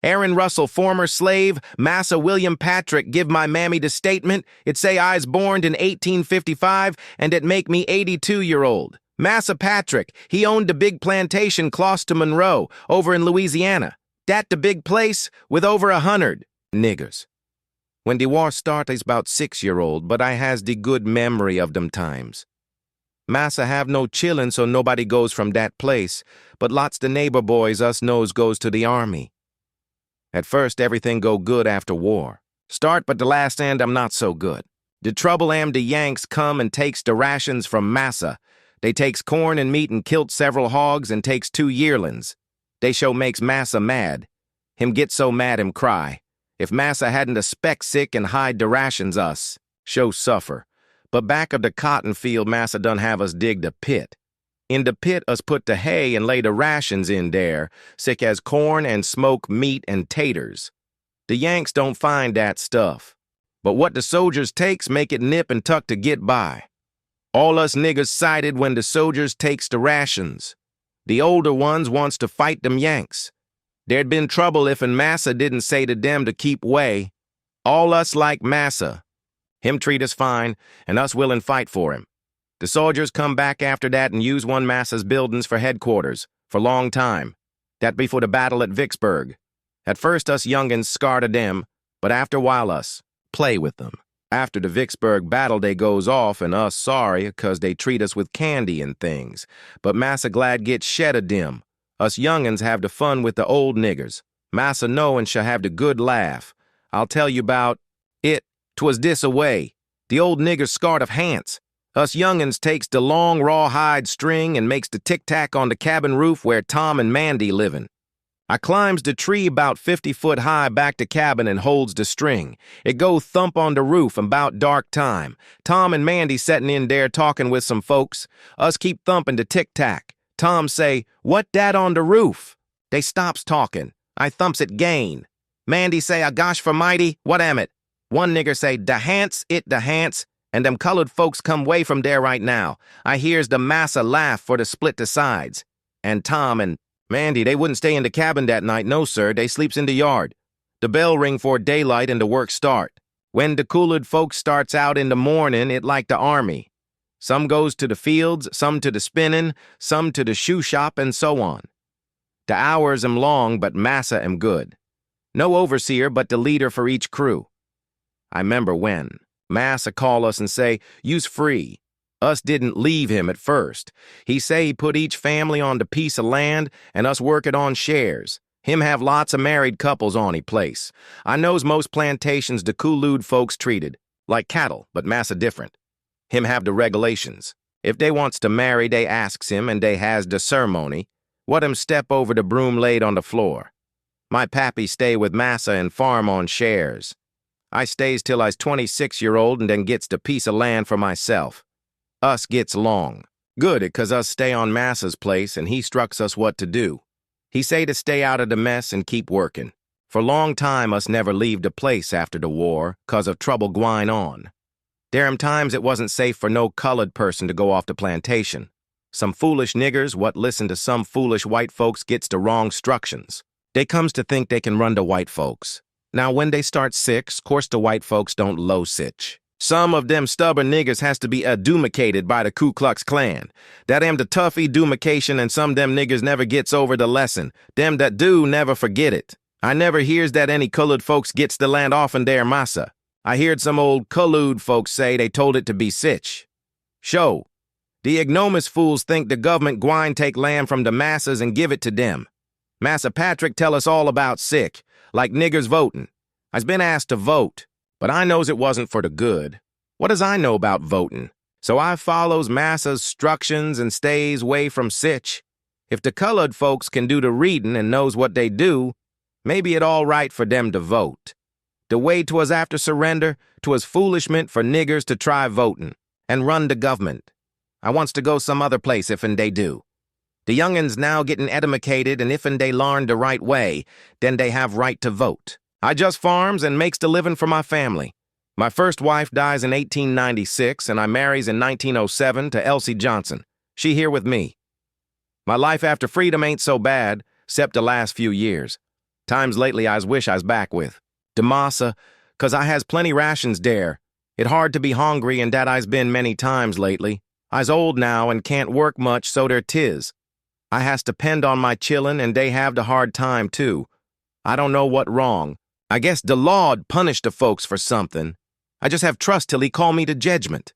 Aaron Russell, former slave, Massa William Patrick, give my mammy the statement. It say I's born in 1855, and it make me 82-year-old. Massa Patrick, he owned the big plantation close to Monroe, over in Louisiana. Dat the big place, with over 100 niggers. When the war start, I's about 6-year-old, but I has the good memory of them times. Massa have no chillin', so nobody goes from that place, but lots the neighbor boys us knows goes to the army. At first, everything go good after war. Start, but the last end, I'm not so good. The trouble am the Yanks come and takes the rations from Massa. They takes corn and meat and kilt several hogs and takes 2 yearlings. They show makes Massa mad. Him get so mad him cry. If Massa hadn't a speck sick and hide the rations us, show suffer. But back of the cotton field, Massa done have us dig the pit. In the pit, us put the hay and lay the rations in there, sick as corn and smoke meat and taters. The Yanks don't find that stuff. But what the soldiers takes make it nip and tuck to get by. All us niggers sided when the soldiers takes the rations. The older ones wants to fight them Yanks. There'd been trouble if and Massa didn't say to them to keep way. All us like Massa. Him treat us fine, and us willin' fight for him. The soldiers come back after that and use one Massa's buildings for headquarters, for long time. That before the battle at Vicksburg. At first us youngins scarred of them, but after while us play with them. After the Vicksburg battle they goes off and us sorry 'cause they treat us with candy and things. But Massa glad get shed of them. Us youngins have the fun with the old niggers. Massa know and shall have the good laugh. I'll tell you about it. 'Twas this away. The old niggers scarred of hants. Us youngins takes the long rawhide string and makes the tic-tac on the cabin roof where Tom and Mandy livin'. I climbs the tree about 50 foot high back to cabin and holds the string. It go thump on the roof about dark time. Tom and Mandy settin' in there talkin' with some folks. Us keep thumpin' the tic-tac. Tom say, "What dat on the roof?" They stops talkin'. I thumps it gain. Mandy say, "Ah gosh for mighty, what am it?" One nigger say, "Da hants, it da hants." And them colored folks come way from there right now. I hears the Massa laugh for to split the sides. And Tom and Mandy, they wouldn't stay in the cabin that night, no sir, they sleeps in the yard. The bell ring for daylight and the work start. When the colored folks starts out in the morning, it like the army. Some goes to the fields, some to the spinning, some to the shoe shop, and so on. The hours am long, but Massa am good. No overseer but the leader for each crew. I remember when Massa call us and say, "You's free." Us didn't leave him at first. He say he put each family on the piece of land and us work it on shares. Him have lots of married couples on he place. I knows most plantations the Coolood folks treated, like cattle, but Massa different. Him have the regulations. If they wants to marry, they asks him and they has the ceremony. What him step over the broom laid on the floor. My pappy stay with Massa and farm on shares. I stays till I's 26-year-old and then gets the piece of land for myself. Us gets long. Good, 'cause us stay on Massa's place and he strucks us what to do. He say to stay out of the mess and keep working. For long time us never leave the place after the war, 'cause of trouble gwine on. There am times it wasn't safe for no colored person to go off the plantation. Some foolish niggers what listen to some foolish white folks gets the wrong structions. They comes to think they can run the white folks. Now, when they start six, course the white folks don't low sitch. Some of them stubborn niggers has to be edumacated by the Ku Klux Klan. That am the tough edumacation, and some them niggers never gets over the lesson. Them that do never forget it. I never hears that any colored folks gets the land offen their Massa. I heard some old Coolood folks say they told it to be sitch. Sho, the ignomous fools think the government gwine take land from the Massas and give it to them. Massa Patrick tell us all about sick. Like niggers voting. I's been asked to vote, but I knows it wasn't for the good. What does I know about voting? So I follows Massa's structions and stays way from sitch. If the colored folks can do the reading and knows what they do, maybe it all right for them to vote. The way 'twas after surrender, 'twas foolishment for niggers to try voting and run the government. I wants to go some other place if'n they do. The youngins now getting edumacated, and if'n they larn the right way, then they have right to vote. I just farms and makes the living for my family. My first wife dies in 1896, and I marries in 1907 to Elsie Johnson. She here with me. My life after freedom ain't so bad, 'cept the last few years. Times lately I's wish I's back with. De massa, 'cause I has plenty rations dare. It hard to be hungry and dat I's been many times lately. I's old now and can't work much, so der 'tis. I has to depend on my chillin' and dey have the hard time too. I don't know what wrong. I guess de Law'd punish the folks for something. I just have trust till he call me to judgment.